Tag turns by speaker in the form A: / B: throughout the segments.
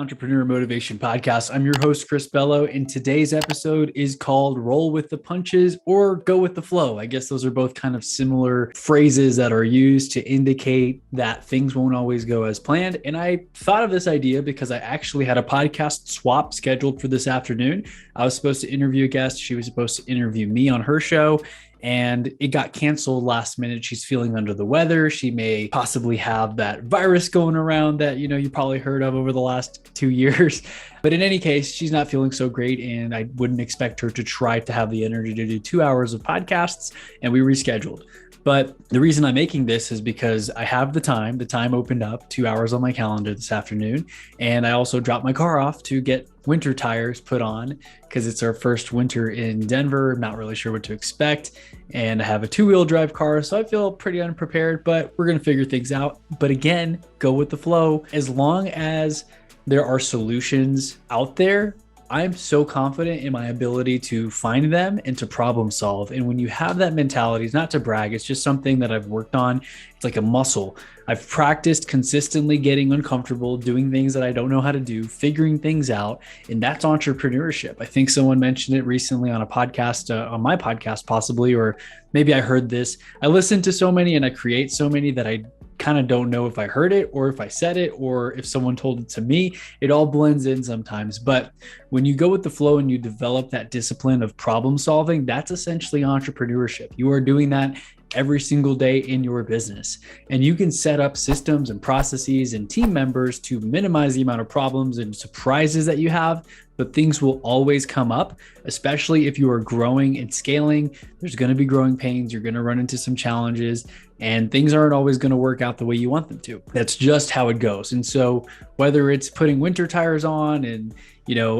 A: Entrepreneur Motivation Podcast. I'm your host, Chris Bello, and today's episode is called Roll with the Punches or Go with the Flow. I guess those are both kind of similar phrases that are used to indicate that things won't always go as planned. And I thought of this idea because I actually had a podcast swap scheduled for this afternoon. I was supposed to interview a guest. She was supposed to interview me on her show, and it got canceled last minute. She's feeling under the weather. She may possibly have that virus going around that, you probably heard of over the last 2 years. But in any case, she's not feeling so great, and I wouldn't expect her to try to have the energy to do 2 hours of podcasts, and we rescheduled. But the reason I'm making this is because I have the time. The time opened up 2 hours on my calendar this afternoon. And I also dropped my car off to get winter tires put on because it's our first winter in Denver. I'm not really sure what to expect. And I have a 2-wheel drive car, so I feel pretty unprepared, but we're going to figure things out. But again, go with the flow. As long as there are solutions out there, I'm so confident in my ability to find them and to problem solve. And when you have that mentality, it's not to brag, it's just something that I've worked on. It's like a muscle. I've practiced consistently getting uncomfortable, doing things that I don't know how to do, figuring things out. And that's entrepreneurship. I think someone mentioned it recently on a podcast, on my podcast possibly, or maybe I heard this. I listen to so many and I create so many that I kind of don't know if I heard it or if I said it or if someone told it to me. It all blends in sometimes. But when you go with the flow and you develop that discipline of problem solving, that's essentially entrepreneurship. You are doing that every single day in your business. And you can set up systems and processes and team members to minimize the amount of problems and surprises that you have, but things will always come up, especially if you are growing and scaling. There's going to be growing pains. You're going to run into some challenges, and things aren't always going to work out the way you want them to. That's just how it goes. And so whether it's putting winter tires on and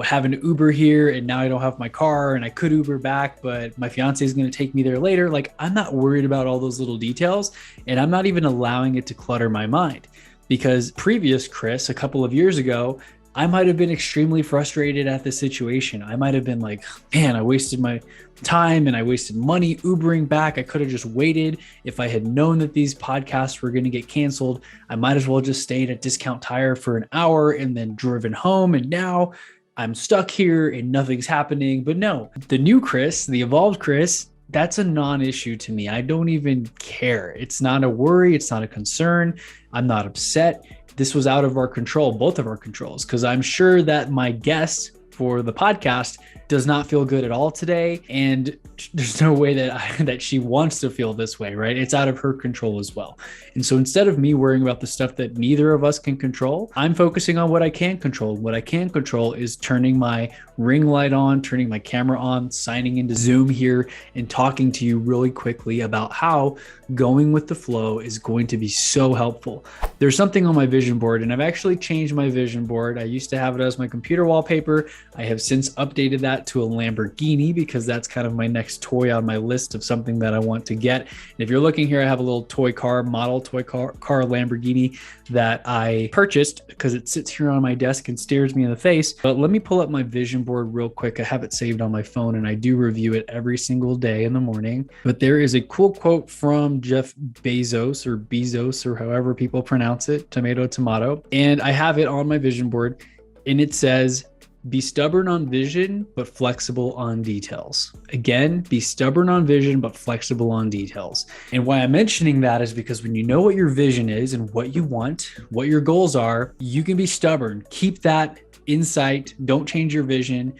A: have an Uber here, and now I don't have my car and I could Uber back, but my fiance is going to take me there later. Like, I'm not worried about all those little details, and I'm not even allowing it to clutter my mind, because previous Chris, a couple of years ago, I might have been extremely frustrated at the situation. I might have been like, man, I wasted my time and I wasted money Ubering back. I could have just waited. If I had known that these podcasts were going to get canceled, I might as well just stayed at Discount Tire for an hour and then driven home. And now I'm stuck here and nothing's happening. But no, the new Chris, the evolved Chris, that's a non-issue to me. I don't even care. It's not a worry. It's not a concern. I'm not upset. This was out of our control, both of our controls, because I'm sure that my guest for the podcast does not feel good at all today. And there's no way that she wants to feel this way, right? It's out of her control as well. And so instead of me worrying about the stuff that neither of us can control, I'm focusing on what I can control. What I can control is turning my ring light on, turning my camera on, signing into Zoom here and talking to you really quickly about how going with the flow is going to be so helpful. There's something on my vision board, and I've actually changed my vision board. I used to have it as my computer wallpaper. I have since updated that to a Lamborghini because that's kind of my next toy on my list of something that I want to get. And if you're looking here, I have a little toy car Lamborghini that I purchased because it sits here on my desk and stares me in the face. But let me pull up my vision board real quick. I have it saved on my phone and I do review it every single day in the morning. But there is a cool quote from Jeff Bezos or however people pronounce it, tomato. And I have it on my vision board and it says, be stubborn on vision, but flexible on details. Again, be stubborn on vision, but flexible on details. And why I'm mentioning that is because when you know what your vision is and what you want, what your goals are, you can be stubborn. Keep that in sight. Don't change your vision.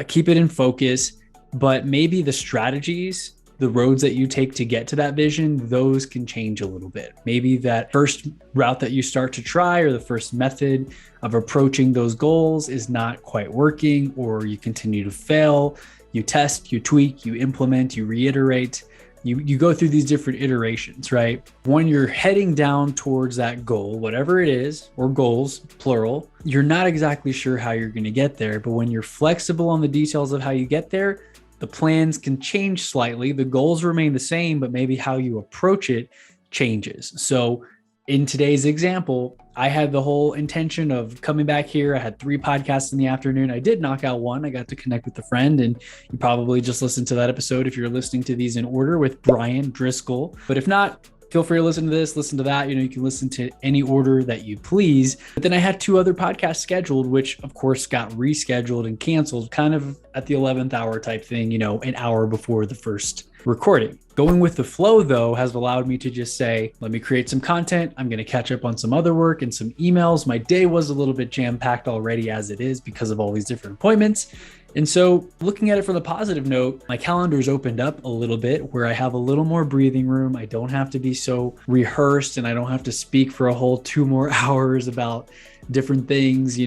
A: Keep it in focus. But maybe the strategies, the roads that you take to get to that vision, those can change a little bit. Maybe that first route that you start to try or the first method of approaching those goals is not quite working, or you continue to fail. You test, you tweak, you implement, you reiterate. You go through these different iterations, right? When you're heading down towards that goal, whatever it is, or goals, plural, you're not exactly sure how you're going to get there. But when you're flexible on the details of how you get there, the plans can change slightly. The goals remain the same, but maybe how you approach it changes. So in today's example, I had the whole intention of coming back here. I had 3 podcasts in the afternoon. I did knock out one. I got to connect with a friend, and you probably just listened to that episode if you're listening to these in order with Brian Driscoll. But if not, feel free to listen to this, listen to that. You can listen to any order that you please. But then I had 2 other podcasts scheduled, which of course got rescheduled and canceled kind of at the 11th hour type thing, an hour before the first recording. Going with the flow, though, has allowed me to just say, let me create some content. I'm going to catch up on some other work and some emails. My day was a little bit jam-packed already as it is because of all these different appointments. And so looking at it from the positive note, my calendar's opened up a little bit where I have a little more breathing room. I don't have to be so rehearsed and I don't have to speak for a whole 2 more hours about different things,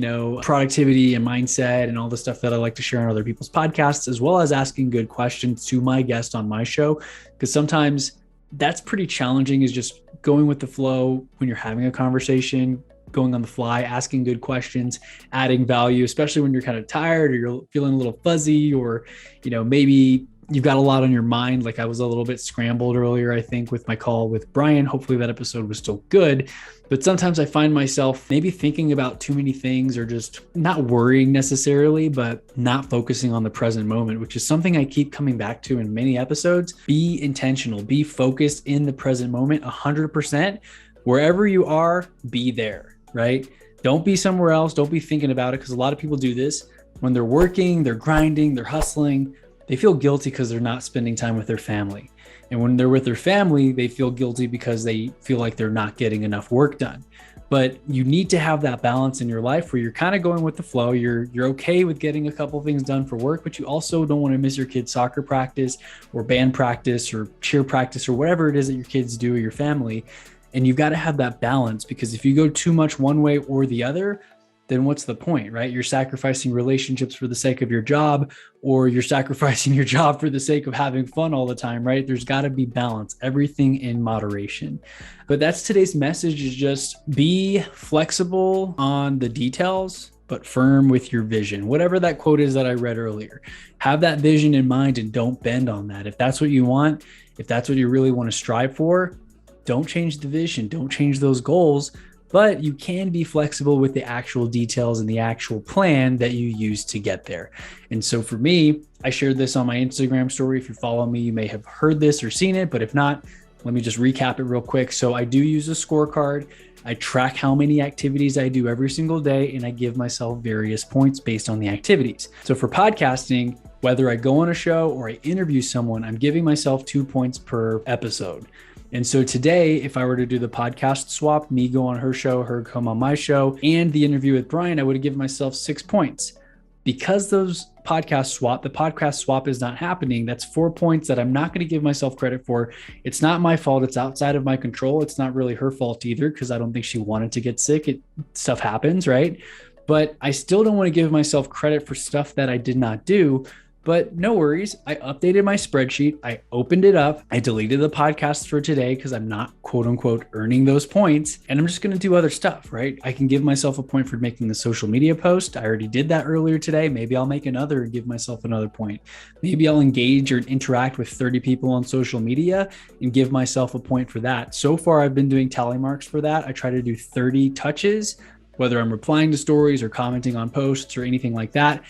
A: productivity and mindset and all the stuff that I like to share on other people's podcasts, as well as asking good questions to my guest on my show. Because sometimes that's pretty challenging, is just going with the flow when you're having a conversation, going on the fly, asking good questions, adding value, especially when you're kind of tired or you're feeling a little fuzzy, or, maybe you've got a lot on your mind. Like I was a little bit scrambled earlier, I think, with my call with Brian. Hopefully that episode was still good. But sometimes I find myself maybe thinking about too many things, or just not worrying necessarily, but not focusing on the present moment, which is something I keep coming back to in many episodes. Be intentional, be focused in the present moment 100%. Wherever you are, be there, right? Don't be somewhere else. Don't be thinking about it, because a lot of people do this when they're working, they're grinding, they're hustling. They feel guilty because they're not spending time with their family. And when they're with their family, they feel guilty because they feel like they're not getting enough work done. But you need to have that balance in your life where you're kind of going with the flow. You're okay with getting a couple things done for work, but you also don't want to miss your kid's soccer practice or band practice or cheer practice or whatever it is that your kids do or your family. And you've got to have that balance, because if you go too much one way or the other, then what's the point, right? You're sacrificing relationships for the sake of your job, or you're sacrificing your job for the sake of having fun all the time, right? There's got to be balance, everything in moderation. But that's today's message, is just be flexible on the details, but firm with your vision. Whatever that quote is that I read earlier, have that vision in mind and don't bend on that. If that's what you want, if that's what you really want to strive for, don't change the vision, don't change those goals. But you can be flexible with the actual details and the actual plan that you use to get there. And so for me, I shared this on my Instagram story. If you follow me, you may have heard this or seen it, but if not, let me just recap it real quick. So I do use a scorecard. I track how many activities I do every single day, and I give myself various points based on the activities. So for podcasting, whether I go on a show or I interview someone, I'm giving myself 2 points per episode. And so today, if I were to do the podcast swap, me go on her show, her come on my show, and the interview with Brian, I would have given myself 6 points. Because the podcast swap is not happening, that's 4 points that I'm not going to give myself credit for. It's not my fault. It's outside of my control. It's not really her fault either, because I don't think she wanted to get sick. Stuff happens, right? But I still don't want to give myself credit for stuff that I did not do. But no worries. I updated my spreadsheet. I opened it up. I deleted the podcast for today because I'm not quote unquote earning those points. And I'm just going to do other stuff, right? I can give myself a point for making the social media post. I already did that earlier today. Maybe I'll make another and give myself another point. Maybe I'll engage or interact with 30 people on social media and give myself a point for that. So far, I've been doing tally marks for that. I try to do 30 touches, whether I'm replying to stories or commenting on posts or anything like that.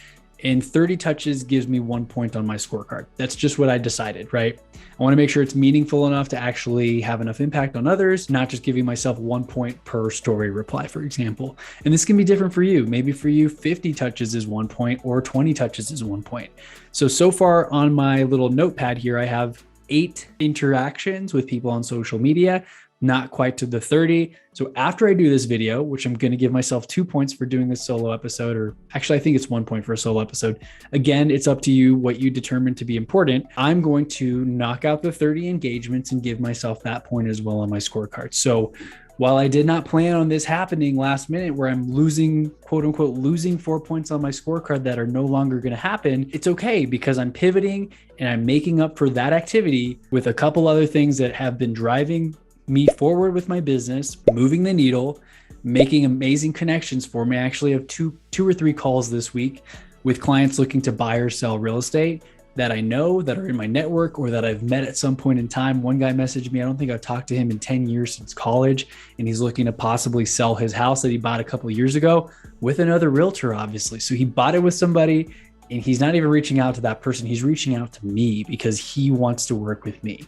A: And 30 touches gives me 1 point on my scorecard. That's just what I decided, right? I want to make sure it's meaningful enough to actually have enough impact on others, not just giving myself 1 point per story reply, for example. And this can be different for you. Maybe for you, 50 touches is 1 point or 20 touches is 1 point. So far on my little notepad here, I have 8 interactions with people on social media, not quite to the 30. So after I do this video, which I'm going to give myself 2 points for doing this solo episode, or actually I think it's 1 point for a solo episode. Again, it's up to you what you determine to be important. I'm going to knock out the 30 engagements and give myself that point as well on my scorecard. So while I did not plan on this happening last minute where I'm losing, quote unquote, losing 4 points on my scorecard that are no longer going to happen, it's okay because I'm pivoting and I'm making up for that activity with a couple other things that have been driving me forward with my business, moving the needle, making amazing connections for me. I actually have two or three calls this week with clients looking to buy or sell real estate that I know, that are in my network, or that I've met at some point in time. One guy messaged me, I don't think I've talked to him in 10 years since college, and he's looking to possibly sell his house that he bought a couple of years ago with another realtor, obviously. So he bought it with somebody, And he's not even reaching out to that person. He's reaching out to me because he wants to work with me.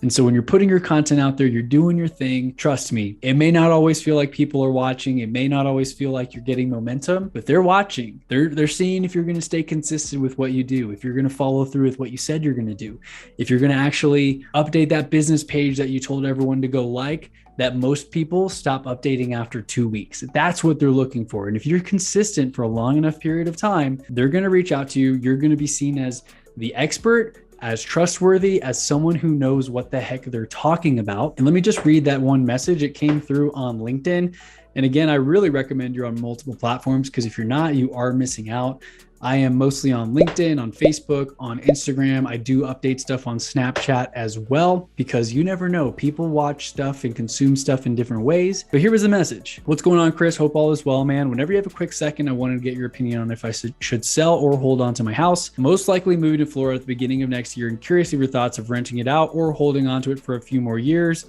A: And so when you're putting your content out there, you're doing your thing, trust me, it may not always feel like people are watching. It may not always feel like you're getting momentum, but they're watching. They're seeing if you're going to stay consistent with what you do, if you're going to follow through with what you said you're going to do, if you're going to actually update that business page that you told everyone to go like, that most people stop updating after 2 weeks. That's what they're looking for. And if you're consistent for a long enough period of time, they're going to reach out to you. You're going to be seen as the expert, as trustworthy, as someone who knows what the heck they're talking about. And let me just read that one message. It came through on LinkedIn. And again, I really recommend you're on multiple platforms, because if you're not, you are missing out. I am mostly on LinkedIn, on Facebook, on Instagram. I do update stuff on Snapchat as well, because you never know. People watch stuff and consume stuff in different ways. But here was the message. What's going on, Chris? Hope all is well, man. Whenever you have a quick second, I wanted to get your opinion on if I should sell or hold on to my house. Most likely moving to Florida at the beginning of next year, and curious of your thoughts of renting it out or holding on to it for a few more years.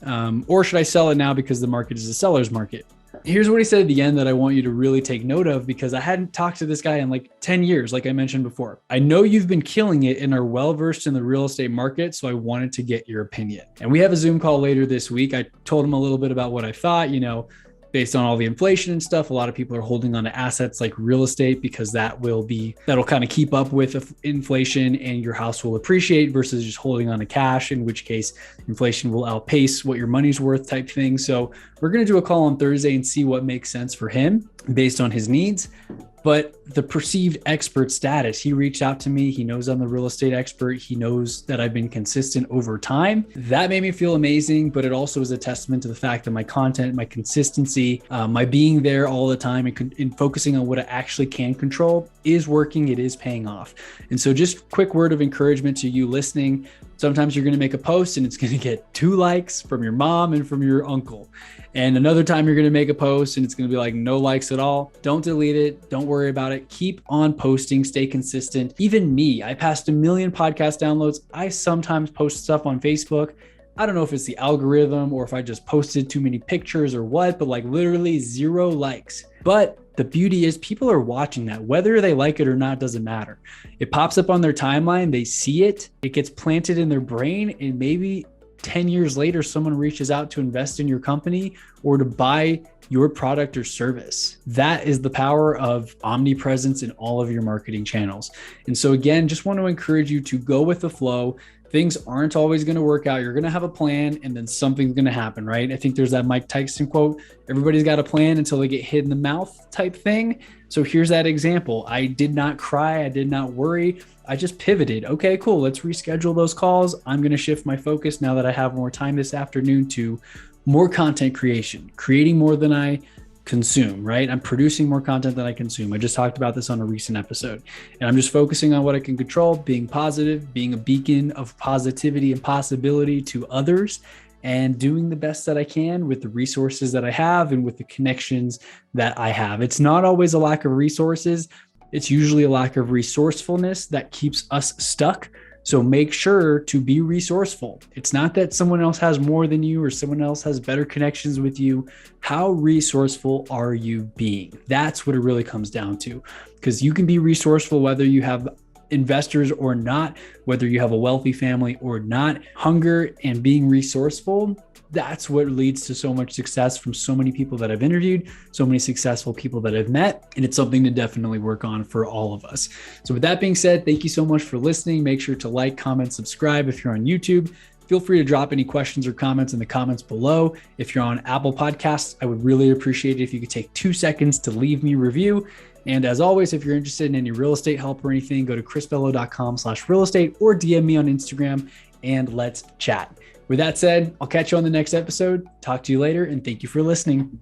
A: Or should I sell it now because the market is a seller's market? Here's what he said at the end that I want you to really take note of, because I hadn't talked to this guy in like 10 years, like I mentioned before. I know you've been killing it and are well-versed in the real estate market, so I wanted to get your opinion. And we have a Zoom call later this week. I told him a little bit about what I thought, based on all the inflation and stuff. A lot of people are holding on to assets like real estate because that'll kind of keep up with inflation, and your house will appreciate, versus just holding on to cash, in which case inflation will outpace what your money's worth type thing. So we're going to do a call on Thursday and see what makes sense for him based on his needs. But the perceived expert status, he reached out to me. He knows I'm the real estate expert. He knows that I've been consistent over time. That made me feel amazing, but it also is a testament to the fact that my content, my consistency, my being there all the time and focusing on what I actually can control is working. It is paying off. And so just quick word of encouragement to you listening. Sometimes you're going to make a post and it's going to get 2 likes from your mom and from your uncle. And another time you're going to make a post and it's going to be like no likes at all. Don't delete it. Don't worry about it. Keep on posting. Stay consistent. Even me, I passed 1 million podcast downloads. I sometimes post stuff on Facebook. I don't know if it's the algorithm or if I just posted too many pictures or what, but like literally 0 likes. But the beauty is people are watching that. Whether they like it or not doesn't matter. It pops up on their timeline. They see it. It gets planted in their brain, and maybe 10 years later, someone reaches out to invest in your company or to buy your product or service. That is the power of omnipresence in all of your marketing channels. And so again, just want to encourage you to go with the flow. Things aren't always going to work out. You're going to have a plan and then something's going to happen, right? I think there's that Mike Tyson quote, everybody's got a plan until they get hit in the mouth type thing. So here's that example. I did not cry. I did not worry. I just pivoted. Okay, cool. Let's reschedule those calls. I'm going to shift my focus now that I have more time this afternoon to more content creation, creating more than I consume, right? I'm producing more content than I consume. I just talked about this on a recent episode, and I'm just focusing on what I can control, being positive, being a beacon of positivity and possibility to others, and doing the best that I can with the resources that I have and with the connections that I have. It's not always a lack of resources. It's usually a lack of resourcefulness that keeps us stuck. So make sure to be resourceful. It's not that someone else has more than you or someone else has better connections with you. How resourceful are you being? That's what it really comes down to, because you can be resourceful whether you have investors or not, whether you have a wealthy family or not. Hunger and being resourceful, that's what leads to so much success from so many people that I've interviewed, so many successful people that I've met, and it's something to definitely work on for all of us. So with that being said, thank you so much for listening. Make sure to like, comment, subscribe if you're on YouTube. Feel free to drop any questions or comments in the comments below. If you're on Apple Podcasts, I would really appreciate it if you could take 2 seconds to leave me a review. And as always, if you're interested in any real estate help or anything, go to chrisbello.com/real estate or DM me on Instagram and let's chat. With that said, I'll catch you on the next episode. Talk to you later, and thank you for listening.